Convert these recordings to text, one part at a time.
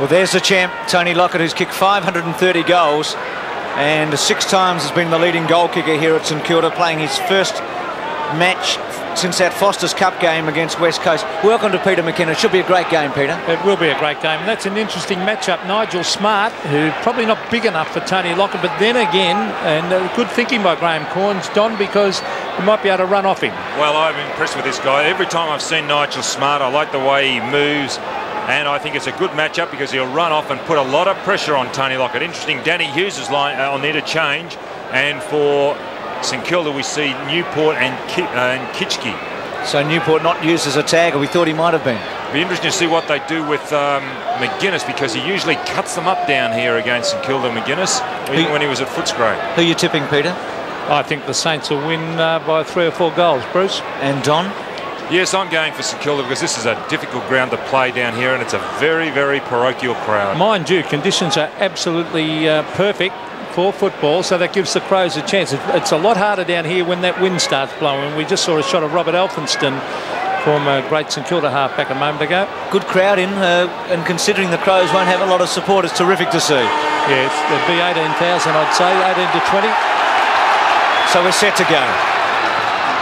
Well, there's the champ, Tony Lockett, who's kicked 530 goals and 6 times has been the leading goal kicker here at St Kilda, playing his first match since that Foster's Cup game against West Coast. Welcome to Peter McKenna. It should be a great game, Peter. It will be a great game. And that's an interesting matchup. Nigel Smart, who probably not big enough for Tony Lockett, but then again, and good thinking by Graham Corns, Don, because he might be able to run off him. Well, I'm impressed with this guy. Every time I've seen Nigel Smart, I like the way he moves. And I think it's a good matchup because he'll run off and put a lot of pressure on Tony Lockett. Interesting, Danny Hughes is on there to change. And for St Kilda, we see Newport and Kitchke. So Newport not used as a tagger. We thought he might have been. Be interesting to see what they do with McGuinness, because he usually cuts them up down here against St Kilda. McGuinness, even when he was at Footscray. Who are you tipping, Peter? I think the Saints will win by 3 or 4 goals, Bruce. And Don? Yes, I'm going for St Kilda because this is a difficult ground to play down here, and it's a very, very parochial crowd. Mind you, conditions are absolutely perfect for football, so that gives the Crows a chance. It's a lot harder down here when that wind starts blowing. We just saw a shot of Robert Elphinston, former great St Kilda halfback, a moment ago. Good crowd in, and considering the Crows won't have a lot of support, it's terrific to see. Yes, there'd be 18,000, I'd say, 18 to 20. So we're set to go.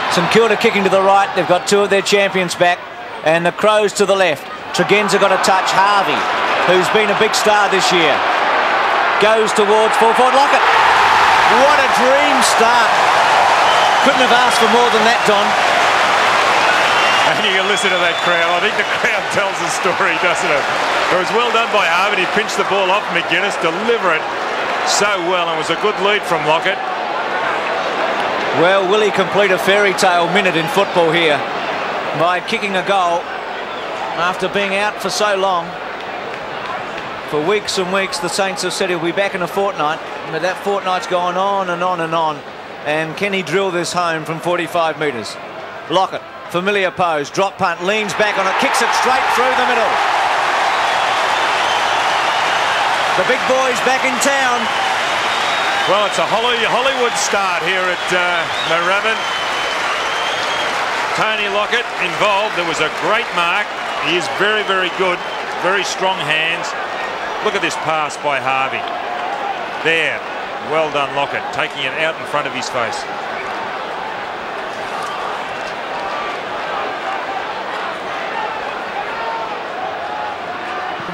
St Kilda kicking to the right. They've got 2 of their champions back, and the Crows to the left. Tregenza got a touch. Harvey, who's been a big star this year, goes towards full forward Lockett. What a dream start. Couldn't have asked for more than that, Don. And you can listen to that crowd. I think the crowd tells the story, doesn't it? It was well done by Harvey. He pinched the ball off McGuinness, deliver it so well, and it was a good lead from Lockett. Well, will he complete a fairy tale minute in football here by kicking a goal after being out for so long? For weeks and weeks, the Saints have said he'll be back in a fortnight, but that fortnight's gone on and on and on. And can he drill this home from 45 metres? Lockett, familiar pose, drop punt, leans back on it, kicks it straight through the middle. The big boy's back in town. Well, it's a Hollywood start here at Moorabbin. Tony Lockett involved. There was a great mark. He is very, very good. Very strong hands. Look at this pass by Harvey. There. Well done, Lockett, taking it out in front of his face.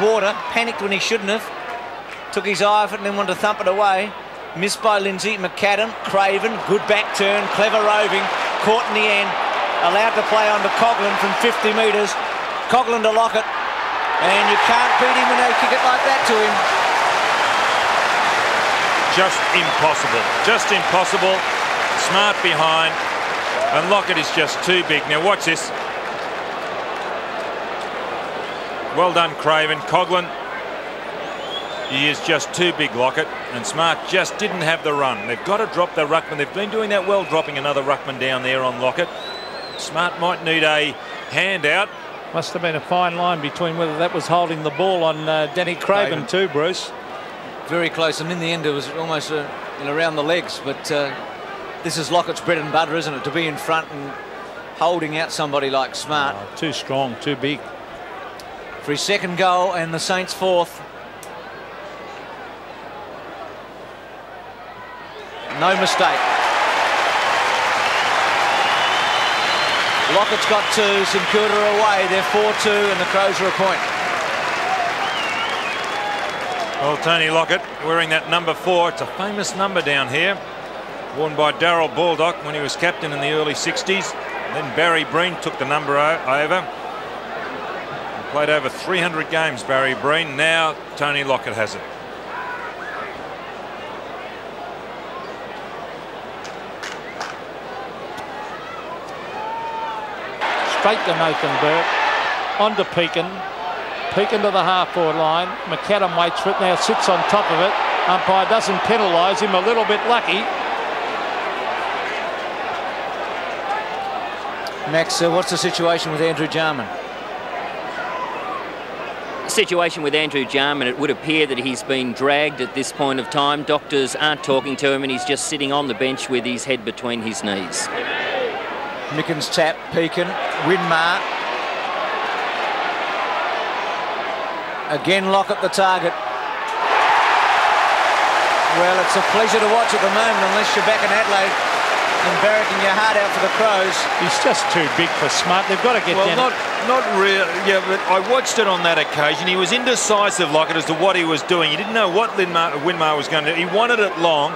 Water, panicked when he shouldn't have. Took his eye off it and then wanted to thump it away. Missed by Lindsay. McAdam, Craven, good back turn, clever roving, caught in the end, allowed to play on to Coghlan from 50 metres. Coghlan to Lockett, and you can't beat him when they kick it like that to him. Just impossible, just impossible. Smart behind, and Lockett is just too big. Now watch this. Well done, Craven. Coghlan. He is just too big, Lockett, and Smart just didn't have the run. They've got to drop the ruckman. They've been doing that well, dropping another ruckman down there on Lockett. Smart might need a handout. Must have been a fine line between whether that was holding the ball on Danny Craven too, Bruce. Very close, and in the end it was almost around the legs, but this is Lockett's bread and butter, isn't it? To be in front and holding out somebody like Smart. Oh, too strong, too big. For his second goal and the Saints' 4th. No mistake. Lockett's got 2, St Kilda are away. They're 4-2 and the Crows are a point. Well, Tony Lockett wearing that number 4. It's a famous number down here, worn by Darryl Baldock when he was captain in the early 60s. Then Barry Breen took the number over. He played over 300 games, Barry Breen. Now Tony Lockett has it. Straight to Nathan Burke, on to Pekin. Pekin to the half-forward line. McAdam waits for it, now sits on top of it. Umpire doesn't penalise him, a little bit lucky. Max, what's the situation with Andrew Jarman? Situation with Andrew Jarman, it would appear that he's been dragged at this point of time. Doctors aren't talking to him and he's just sitting on the bench with his head between his knees. Mickens tap, Pekin, Winmar. Again, Lockett the target. Well, it's a pleasure to watch at the moment, unless you're back in Adelaide and barracking your heart out for the Crows. He's just too big for Smart. They've got to get down. Well, not really. Yeah, but I watched it on that occasion. He was indecisive, Lockett, as to what he was doing. He didn't know what Winmar was going to do. He wanted it long.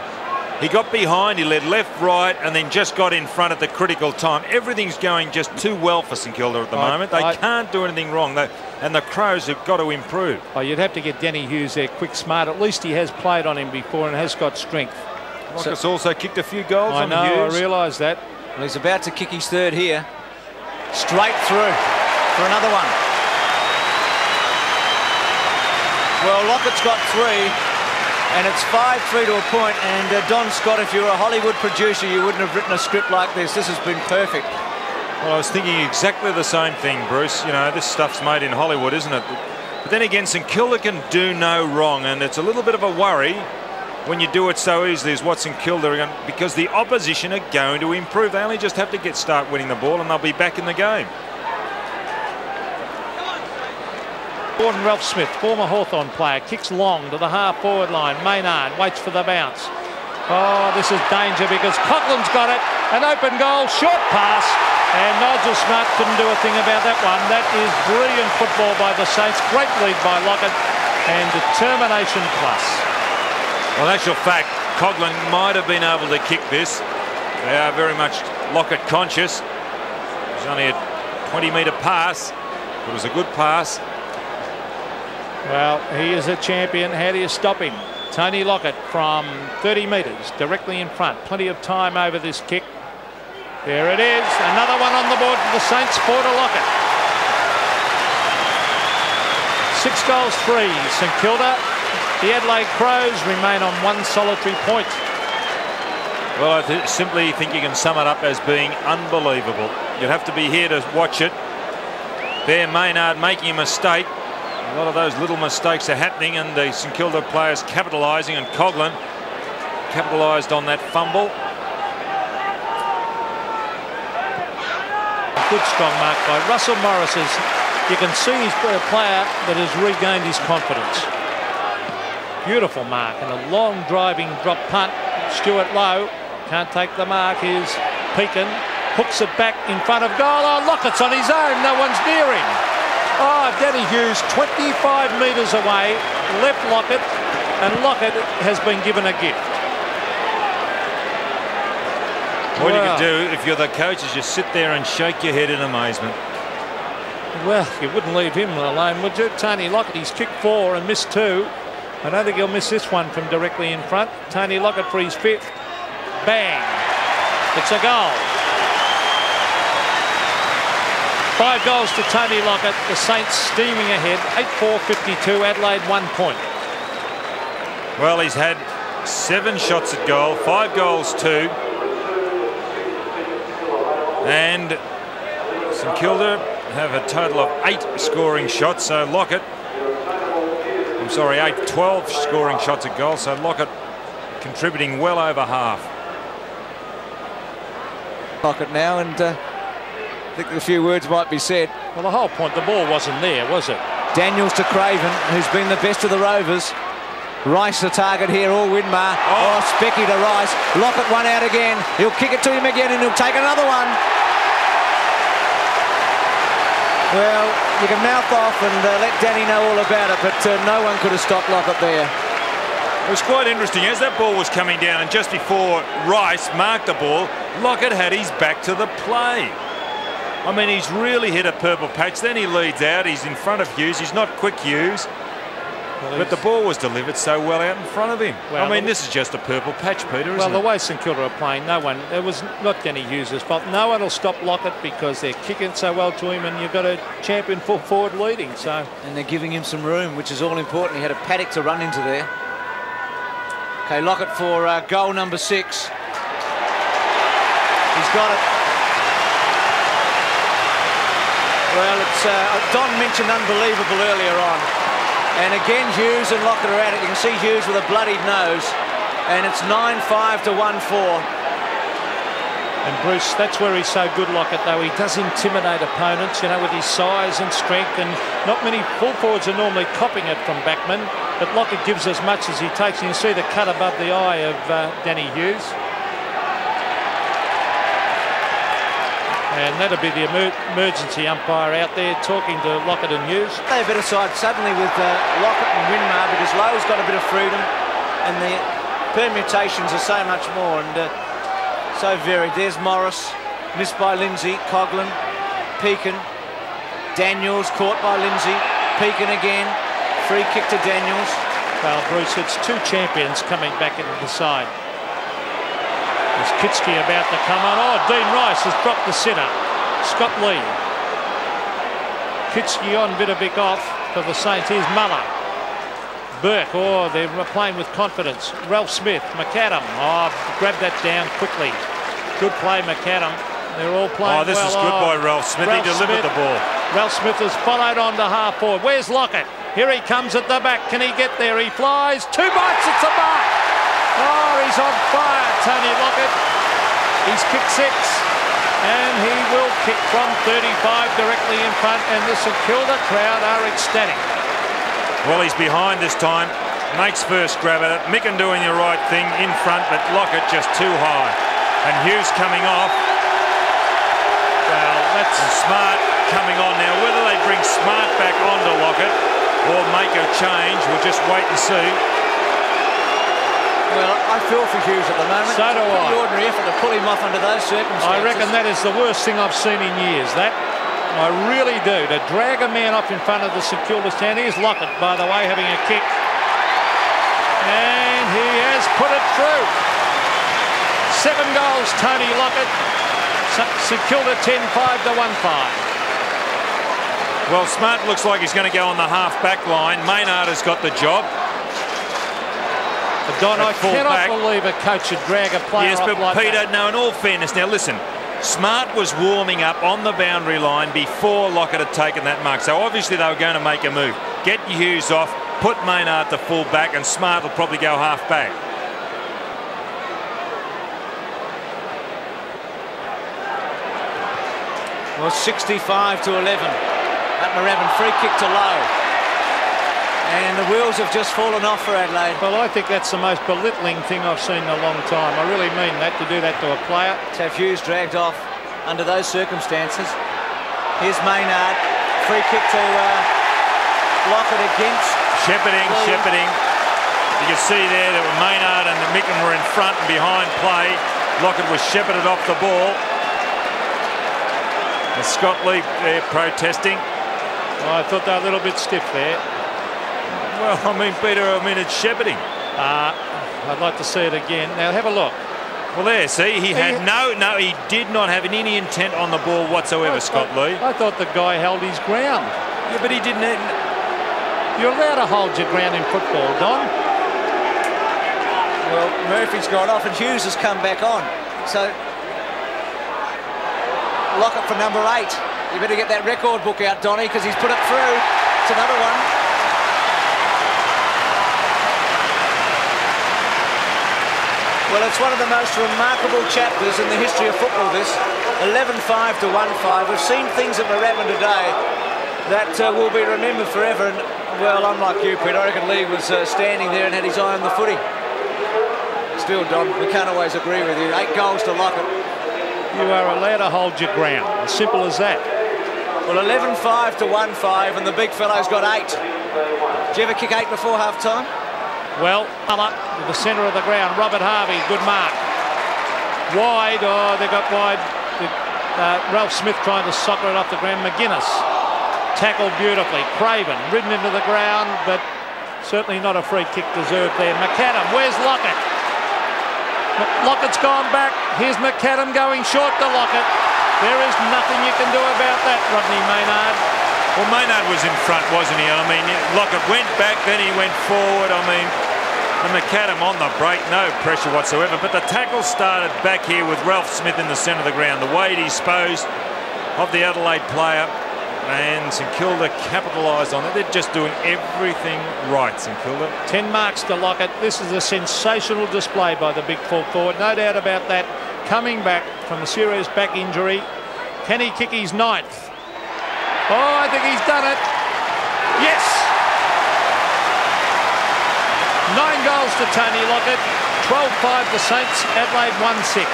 He got behind, he led left, right, and then just got in front at the critical time. Everything's going just too well for St Kilda at the moment. They can't do anything wrong, and the Crows have got to improve. Oh, you'd have to get Danny Hughes there quick, Smart. At least he has played on him before and has got strength. Lockett's also kicked a few goals on know, Hughes. I realise that. Well, he's about to kick his third here. Straight through for another one. Well, Lockett's got 3. And it's 5-3 to a point. And Don Scott, if you were a Hollywood producer, you wouldn't have written a script like this. This has been perfect. Well, I was thinking exactly the same thing, Bruce. You know, this stuff's made in Hollywood, isn't it? But then again, St Kilda can do no wrong, and it's a little bit of a worry when you do it so easily as what St Kilda are going, because the opposition are going to improve. They only just have to start winning the ball, and they'll be back in the game. Gordon Ralph Smith, former Hawthorn player, kicks long to the half-forward line. Maynard waits for the bounce. Oh, this is danger because Coughlin's got it. An open goal, short pass, and Nigel Smart couldn't do a thing about that one. That is brilliant football by the Saints. Great lead by Lockett, and determination plus. Well, in actual fact, Coughlin might have been able to kick this. They are very much Lockett conscious. It was only a 20-metre pass. It was a good pass. Well, he is a champion. How do you stop him? Tony Lockett from 30 metres, directly in front. Plenty of time over this kick. There it is. Another one on the board for the Saints, 4 to Lockett. 6 goals, 3. St Kilda. The Adelaide Crows remain on 1 solitary point. Well, I simply think you can sum it up as being unbelievable. You'd have to be here to watch it. There, Maynard making a mistake. A lot of those little mistakes are happening, and the St Kilda players capitalising, and Coughlin capitalised on that fumble. Good strong mark by Russell Morris. You can see he's a player that has regained his confidence. Beautiful mark and a long driving drop punt. Stuart Lowe can't take the mark. Here's Pekin, hooks it back in front of goal. Oh, Lockett's on his own. No one's near him. Oh, Danny Hughes, 25 metres away, left Lockett, and Lockett has been given a gift. What you can do if you're the coach is just sit there and shake your head in amazement. Well, you wouldn't leave him alone, would you? Tony Lockett, he's kicked 4 and missed 2. I don't think he'll miss this one from directly in front. Tony Lockett for his 5th. Bang. It's a goal. 5 goals to Tony Lockett. The Saints steaming ahead. 8-4-52. Adelaide 1 point. Well, he's had 7 shots at goal. 5 goals, 2. And St Kilda have a total of 8 scoring shots. So Lockett, 12 scoring shots at goal. So Lockett contributing well over half. Lockett now, and I think a few words might be said. Well, the whole point, the ball wasn't there, was it? Daniels to Craven, who's been the best of the Rovers. Rice the target here, all Winmar. Oh, Specky to Rice. Lockett one out again. He'll kick it to him again, and he'll take another one. Well, you can mouth off and let Danny know all about it, but no one could have stopped Lockett there. It was quite interesting. As that ball was coming down, and just before Rice marked the ball, Lockett had his back to the play. I mean, he's really hit a purple patch. Then he leads out. He's in front of Hughes. He's not quick Hughes. Well, but the ball was delivered so well out in front of him. Well, I mean, this is just a purple patch, Peter, isn't it? Well, the way St Kilda are playing, no one, it was not Danny Hughes' fault. No one will stop Lockett because they're kicking so well to him, and you've got a champion full forward leading. So, and they're giving him some room, which is all important. He had a paddock to run into there. Okay, Lockett for goal number 6. He's got it. Well, it's Don mentioned unbelievable earlier on. And again, Hughes and Lockett are at it. You can see Hughes with a bloodied nose. And it's 9-5 to 1-4. And Bruce, that's where he's so good, Lockett, though. He does intimidate opponents, you know, with his size and strength, and not many full forwards are normally copying it from backmen, but Lockett gives as much as he takes, and you see the cut above the eye of Danny Hughes. And that'll be the emergency umpire out there talking to Lockett and Hughes. They're a better side suddenly with Lockett and Winmar, because Lowe's got a bit of freedom and the permutations are so much more and so varied. There's Morris, missed by Lindsay, Coughlin, Pekin, Daniels caught by Lindsay, Pekin again, free kick to Daniels. Well, Bruce, it's two champions coming back into the side. There's Kitski about to come on. Oh, Dean Rice has dropped the sitter. Scott Lee. Kitski on, Vidovic off for the Saints. Here's Muller. Burke, oh, they're playing with confidence. Ralph Smith, McAdam. Oh, grab that down quickly. Good play, McAdam. They're all playing well. Oh, this is good by Ralph Smith. He delivered the ball. Ralph Smith has followed on to half forward. Where's Lockett? Here he comes at the back. Can he get there? He flies. 2 bites, it's a mark. Oh, he's on fire, Tony Lockett. He's kicked 6. And he will kick from 35 directly in front. And the St Kilda crowd are ecstatic. Well, he's behind this time. Makes first grab at it. Micken doing the right thing in front, but Lockett just too high. And Hughes coming off. Well, that's Smart coming on now. Whether they bring Smart back onto Lockett or make a change, we'll just wait and see. Well, I feel for Hughes at the moment. So do I. Pretty ordinary effort to pull him off under those circumstances. I reckon that is the worst thing I've seen in years, that. I really do. To drag a man off in front of the St Kilda stand. Here's Lockett, by the way, having a kick. And he has put it through. 7 goals, Tony Lockett. St Kilda 10-5 to 1-5. Well, Smart looks like he's going to go on the half-back line. Maynard has got the job. Don, I cannot believe a coach would drag a player off like that. Yes, but Peter, no, in all fairness, now listen, Smart was warming up on the boundary line before Lockett had taken that mark, so obviously they were going to make a move. Get Hughes off, put Maynard to full back, and Smart will probably go half back. Well, 65 to 11 at Moorabbin. Free kick to Lowe. And the wheels have just fallen off for Adelaide. Well, I think that's the most belittling thing I've seen in a long time. I really mean that, to do that to a player. To have Hughes dragged off under those circumstances. Here's Maynard. Free kick to Lockett against Shepherding. You can see there that Maynard and Micken were in front and behind play. Lockett was shepherded off the ball. And Scott Lee there protesting. Well, I thought they were a little bit stiff there. Well, I mean, Peter, it's shepherding. I'd like to see it again. Now, have a look. Well, there, see, he did not have any intent on the ball whatsoever, Scott Lee. I thought the guy held his ground. Yeah, but he didn't. You're allowed to hold your ground in football, Don. Well, Murphy's gone off and Hughes has come back on. So, Lockett for number 8. You better get that record book out, Donny, because he's put it through. It's another one. Well, it's one of the most remarkable chapters in the history of football, this. 11-5 to 1-5. We've seen things at Moorabbin today that will be remembered forever. And, well, unlike you, Peter, I reckon Lee was standing there and had his eye on the footy. Still, Don, we can't always agree with you. 8 goals to Lockett. You are allowed to hold your ground. As simple as that. Well, 11-5 to 1-5, and the big fellow's got 8. Did you ever kick 8 before half-time? Well, up to the centre of the ground. Robert Harvey, good mark. Wide, oh, they got wide. Ralph Smith trying to soccer it off the ground. McGuinness tackled beautifully. Craven ridden into the ground, but certainly not a free kick deserved there. McAdam, where's Lockett? Lockett's gone back. Here's McAdam going short to Lockett. There is nothing you can do about that, Rodney Maynard. Well, Maynard was in front, wasn't he? I mean, Lockett went back, then he went forward. I mean, and McAdam on the break, no pressure whatsoever. But the tackle started back here with Ralph Smith in the centre of the ground. The weight disposed of the Adelaide player, and St Kilda capitalised on it. They're just doing everything right, St Kilda. 10 marks to Lockett. This is a sensational display by the big full forward. No doubt about that. coming back from a serious back injury. Can he kick his 9th? Oh, I think he's done it. Yes! 9 goals to Tony Lockett. 12-5 the Saints. Adelaide 1-6.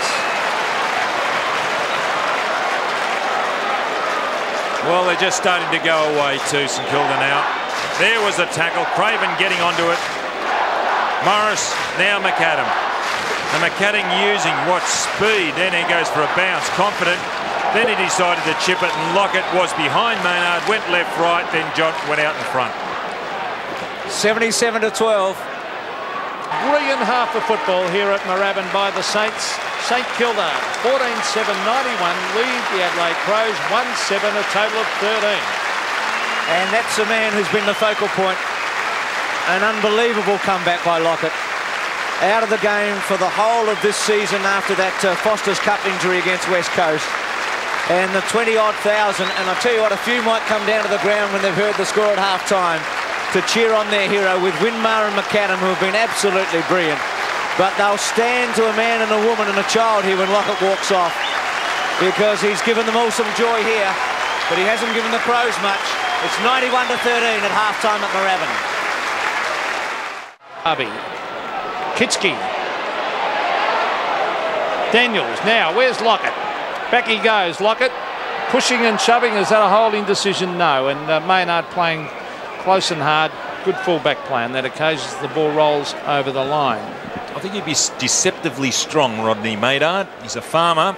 Well, they're just starting to go away too, St Kilda now. There was a tackle. Craven getting onto it. Morris, now McAdam. And McAdam using what speed. Then he goes for a bounce, confident. Then he decided to chip it, and Lockett was behind Maynard, went left, right, then John went out in front. 77-12. Brilliant half of football here at Moorabbin by the Saints. St Kilda 14-7-91 lead the Adelaide Crows 1-7, a total of 13. And that's the man who's been the focal point. An unbelievable comeback by Lockett. Out of the game for the whole of this season after that Foster's Cup injury against West Coast. And the 20-odd thousand, and I'll tell you what, a few might come down to the ground when they've heard the score at half-time to cheer on their hero with Winmar and McAdam, who have been absolutely brilliant. But they'll stand to a man and a woman and a child here when Lockett walks off, because he's given them all some joy here, but he hasn't given the Crows much. It's 91-13 at half-time at Moorabbin. Harvey. Kitski. Daniels. Now, where's Lockett? Back he goes. Lockett pushing and shoving. Is that a holding decision? No. And Maynard playing close and hard. Good full-back play on that occasion as the ball rolls over the line. I think he'd be deceptively strong, Rodney Maynard. He's a farmer.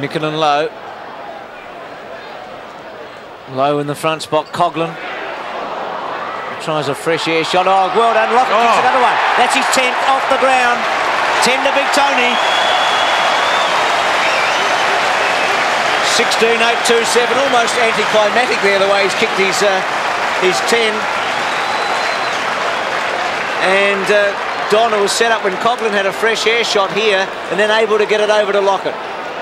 Micken and Lowe. Lowe in the front spot. Coughlin tries a fresh air shot. Oh, well done. Lockett kicks another one. That's his 10th off the ground. 10 to Big Tony. 16-8-2-7. Almost anticlimactic there, the way he's kicked his 10. And Donna was set up when Coughlin had a fresh air shot here and then able to get it over to Lockett.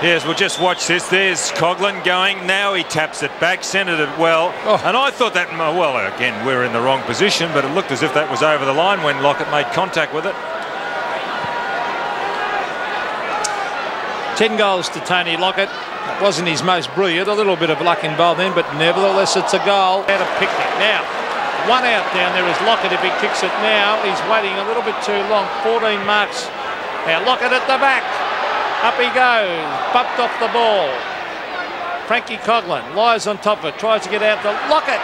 Yes, well, just watch this. There's Coughlin going. Now he taps it back, centred it well. Oh. And I thought that, well, again, we're in the wrong position, but it looked as if that was over the line when Lockett made contact with it. 10 goals to Tony Lockett. It wasn't his most brilliant. A little bit of luck involved then, but nevertheless, it's a goal. Out of picnic. Now, one out down there is Lockett. If he kicks it now, he's waiting a little bit too long. 14 marks. Now, Lockett at the back. Up he goes, bumped off the ball. Frankie Coughlin lies on top of it, tries to get out to Lockett.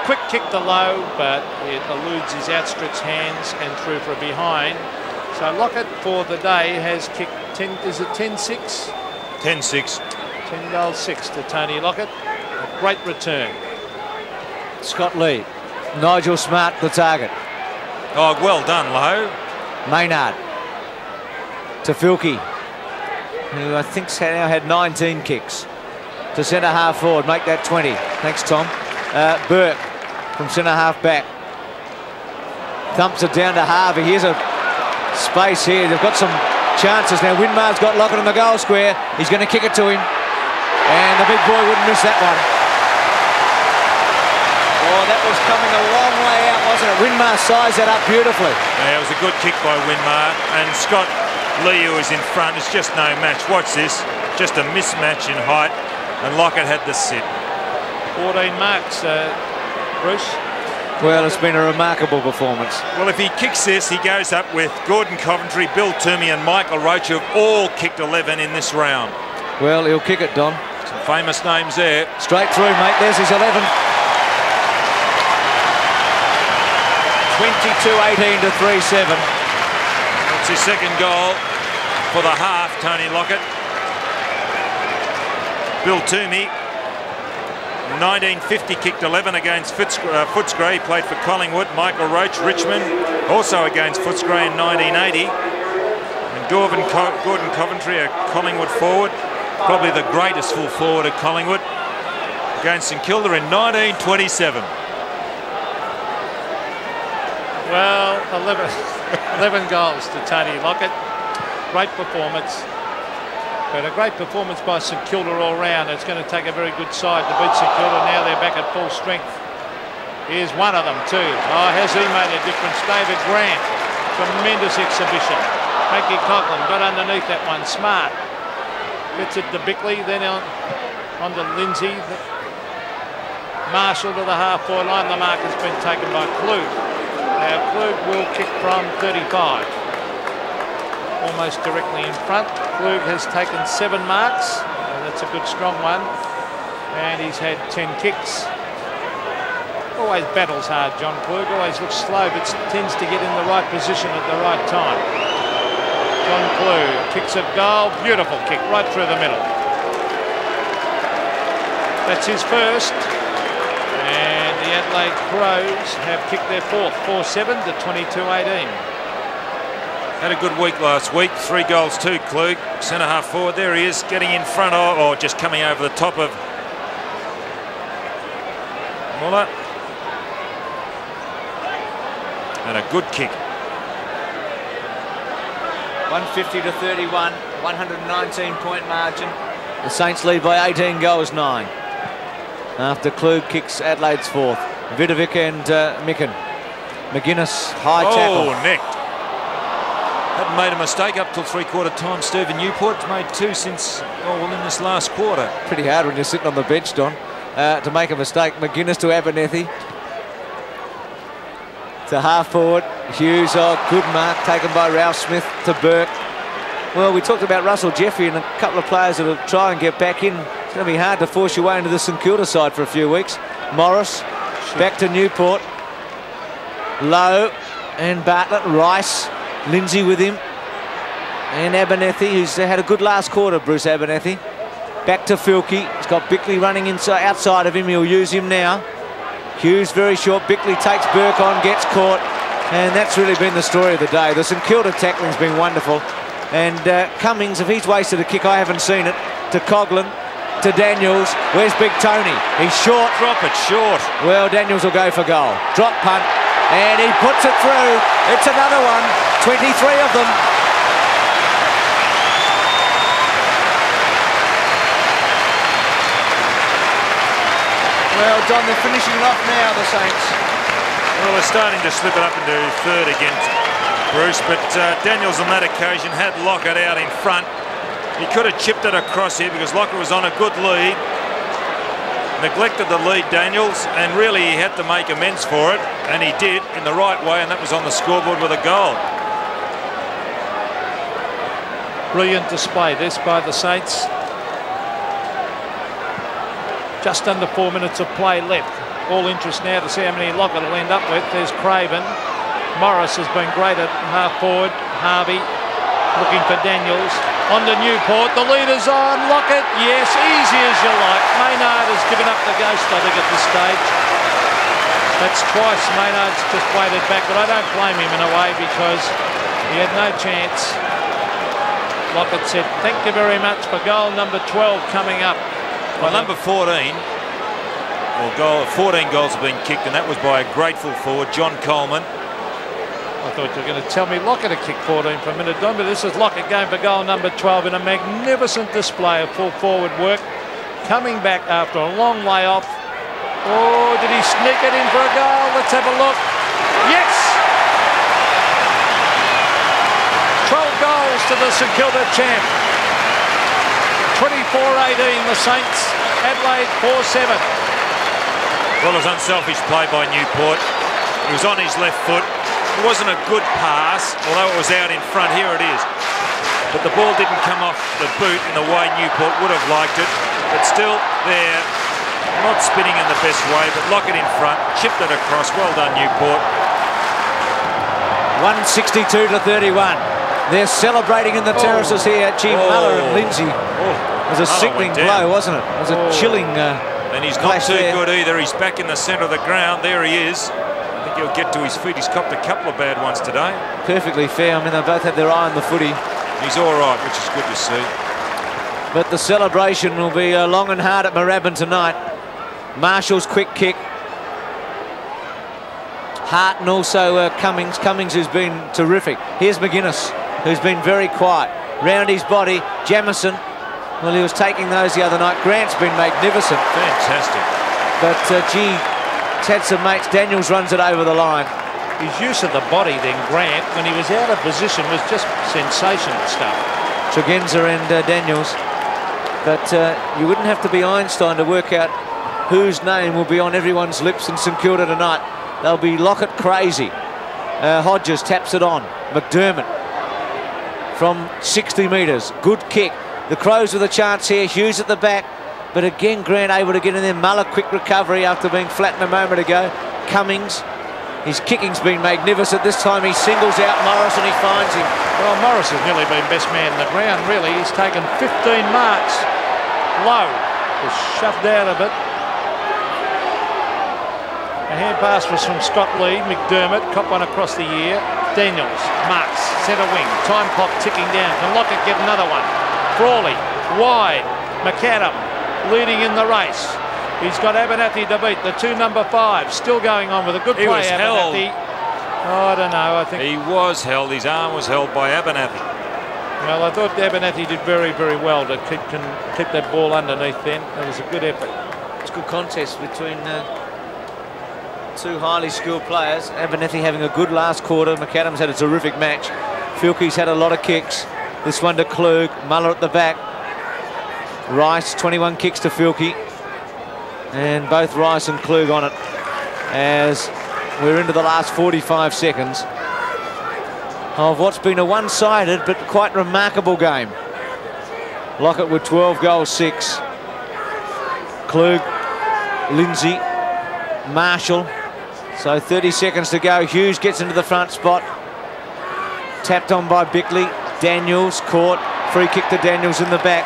Quick kick to Lowe, but it eludes his outstretched hands and through for a behind. So Lockett for the day has kicked 10, is it 10-6? 10-6. 10 goals 6 to Tony Lockett. A great return. Scott Lee. Nigel Smart, the target. Oh, well done, Lowe. Maynard. To Filkey, who I think now had 19 kicks. To centre half forward, make that 20. Thanks, Tom. Burke from centre half back. Thumps it down to Harvey. Here's a space here. They've got some chances now. Winmar's got Lockett in the goal square. He's going to kick it to him. And the big boy wouldn't miss that one. Oh, that was coming a long way out, wasn't it? Winmar sized that up beautifully. Yeah, it was a good kick by Winmar. And Scott Lee, who is in front, is just no match. Watch this. Just a mismatch in height. And Lockett had the sit. 14 marks, Bruce. Well, it's been a remarkable performance. Well, if he kicks this, he goes up with Gordon Coventry, Bill Toomey and Michael Roach, who have all kicked 11 in this round. Well, he'll kick it, Don. Some famous names there. Straight through, mate. There's his 11. 22-18 to 3-7. That's his second goal for the half, Tony Lockett. Bill Toomey, 1950, kicked 11 against Footscray. He played for Collingwood. Michael Roach, Richmond, also against Footscray in 1980. And Gordon Coventry, a Collingwood forward, probably the greatest full forward at Collingwood, against St Kilda in 1927. Well, 11 goals to Tony Lockett. Great performance. But a great performance by St Kilda all round. It's going to take a very good side to beat St Kilda. Now they're back at full strength. Here's one of them too. Oh, has he made a difference? David Grant. Tremendous exhibition. Frankie Coughlin got underneath that one. Smart. Gets it to Bickley, then on to Lindsay. Marshall to the half-forward line. The mark has been taken by Klug. Now Klug will kick from 35. Almost directly in front. Klug has taken 7 marks. That's a good strong one. And he's had 10 kicks. Always battles hard, John Klug. Always looks slow, but tends to get in the right position at the right time. John Klug kicks a goal. Beautiful kick right through the middle. That's his first. And the Adelaide Crows have kicked their fourth, 4-7 to 22-18. Had a good week last week. 3 goals too, Klug. Centre half forward. There he is, getting in front of, or just coming over the top of Muller. And a good kick. 150 to 31, 119-point margin. The Saints lead by 18 goals, 9. After Klug kicks Adelaide's fourth. Vidovic and Micken. McGuinness, high tackle. Oh, necked. Hadn't made a mistake up till 3/4 time. Stephen Newport's made 2 since, in this last quarter. Pretty hard when you're sitting on the bench, Don, to make a mistake. McGuinness to Abernethy. To half forward. Hughes, good mark taken by Ralph Smith to Burke. Well, we talked about Russell Jeffrey and a couple of players that will try and get back in. It's going to be hard to force your way into the St Kilda side for a few weeks. Morris, back to Newport. Lowe and Bartlett. Rice, Lindsay with him. And Abernethy, who's had a good last quarter, Bruce Abernethy. Back to Filkey. He's got Bickley running outside of him. He'll use him now. Hughes very short. Bickley takes Burke on, gets caught. And that's really been the story of the day. The St Kilda tackling's been wonderful. And Cummings, if he's wasted a kick, I haven't seen it. To Coughlin, to Daniels. Where's Big Tony? He's short. Drop it short. Well, Daniels will go for goal. Drop punt. And he puts it through. It's another one. 23 of them. Well, Don, they're finishing it off now, the Saints. Well, they're starting to slip it up into third again, Bruce, but Daniels on that occasion had Lockett out in front. He could have chipped it across here because Lockett was on a good lead. Neglected the lead, Daniels, and really he had to make amends for it, and he did in the right way, and that was on the scoreboard with a goal. Brilliant display this by the Saints. Just under 4 minutes of play left. All interest now to see how many Lockett will end up with. There's Craven. Morris has been great at half forward. Harvey looking for Daniels. On to Newport. The leader's on. Lockett. Yes, easy as you like. Maynard has given up the ghost, I think, at this stage. That's twice Maynard's just waited back, but I don't blame him in a way because he had no chance. Lockett said, thank you very much for goal number 12 coming up. Well, number 14, 14 goals have been kicked, and that was by a grateful forward, John Coleman. I thought you were going to tell me Lockett had kicked 14 for a minute, Don, but this is Lockett going for goal number 12 in a magnificent display of full forward work. Coming back after a long layoff. Oh, did he sneak it in for a goal? Let's have a look. Yes! 12 goals to the St Kilda champ. 24-18, the Saints. Adelaide 4-7. Well, it was unselfish play by Newport. He was on his left foot. It wasn't a good pass, although it was out in front. Here it is. But the ball didn't come off the boot in the way Newport would have liked it. But still, they're not spinning in the best way. But Lockett in front, chipped it across. Well done, Newport. 162 to 31. They're celebrating in the terraces here. Gee, Muller and Lindsay. It was a sickening blow, wasn't it? It was a chilling and he's not too good either. He's back in the centre of the ground. There he is. I think he'll get to his feet. He's copped a couple of bad ones today. Perfectly fair. I mean, they both had their eye on the footy. He's all right, which is good to see. But the celebration will be long and hard at Moorabbin tonight. Marshall's quick kick. Hart and also Cummings. Cummings, who's been terrific. Here's McGuinness, who's been very quiet. Round his body, Jamison. Well, he was taking those the other night. Grant's been magnificent. Fantastic. But, gee, he's had some mates. Daniels runs it over the line. his use of the body then, Grant, when he was out of position, was just sensational stuff. Tregenza and Daniels. But you wouldn't have to be Einstein to work out whose name will be on everyone's lips in St Kilda tonight. They'll be Lockett crazy. Hodges taps it on. McDermott from 60 metres. Good kick. The Crows with a chance here. Hughes at the back. But again, Grant able to get in there. Muller, quick recovery after being flattened a moment ago. Cummings, his kicking's been magnificent. This time he singles out Morris and he finds him. Well, Morris has nearly been best man in the ground, really. He's taken 15 marks. Low. Was shoved out of it. A hand pass was from Scott Lee. McDermott, cop one across the ear. Daniels, marks, centre wing. Time clock ticking down. Can Lockett get another one? Frawley, wide. McAdam leading in the race. He's got Abernathy to beat. The two number 5 still going on with a good play. Was Abernathy. Oh, I don't know. I think he was held. His arm was held by Abernathy. Well, I thought Abernathy did very, very well to keep that ball underneath then. It was a good effort. It's a good contest between two highly skilled players. Abernathy having a good last quarter. McAdams had a terrific match. Filkey's had a lot of kicks. This one to Klug. Muller at the back. Rice, 21 kicks to Filkey. And both Rice and Klug on it as we're into the last 45 seconds of what's been a one-sided but quite remarkable game. Lockett with 12 goals, 6. Klug, Lindsay, Marshall. So 30 seconds to go. Hughes gets into the front spot. Tapped on by Bickley. Daniels caught. Free kick to Daniels in the back.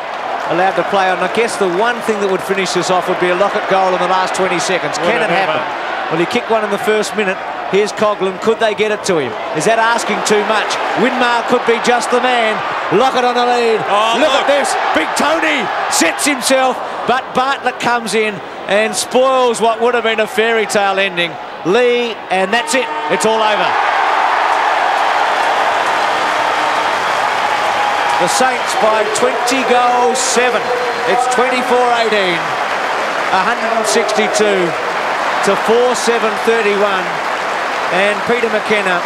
Allowed to play on. I guess the one thing that would finish this off would be a Lockett goal in the last 20 seconds. Can it happen? Well, he kicked one in the first minute. Here's Coghlan. Could they get it to him? Is that asking too much? Winmar could be just the man. Lockett on the lead. Oh, look at this. Big Tony sets himself, but Bartlett comes in and spoils what would have been a fairy tale ending. Lee, and that's it. It's all over. The Saints by 20 goals, 7. It's 24-18, 162 to 4-7-31. And Peter McKenna,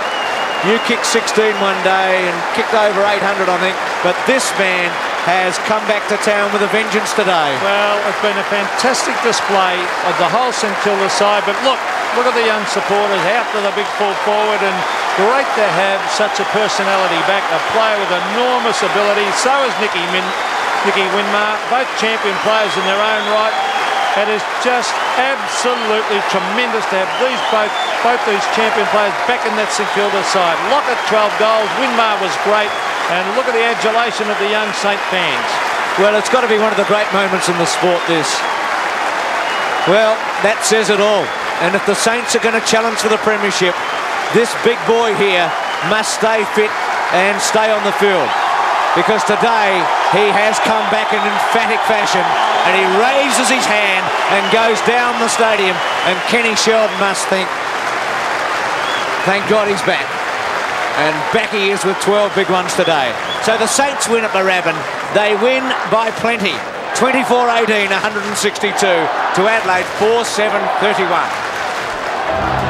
you kicked 16 one day and kicked over 800, I think. But this man has come back to town with a vengeance today. Well, it's been a fantastic display of the whole St Kilda side. But look at the young supporters out to the big full forward, and great to have such a personality back, a player with enormous ability. So is Nicky Winmar, both champion players in their own right. It is just absolutely tremendous to have both these champion players back in that St Kilda side. Lockett 12 goals, Winmar was great, and look at the adulation of the young Saint fans. Well, it's got to be one of the great moments in the sport, this. Well, that says it all. And if the Saints are going to challenge for the premiership, this big boy here must stay fit and stay on the field. Because today he has come back in emphatic fashion and he raises his hand and goes down the stadium, and Kenny Sheldon must think, thank God he's back. And back he is with 12 big ones today. So the Saints win at Moorabbin. They win by plenty. 24-18, 162 to Adelaide, 4-7-31.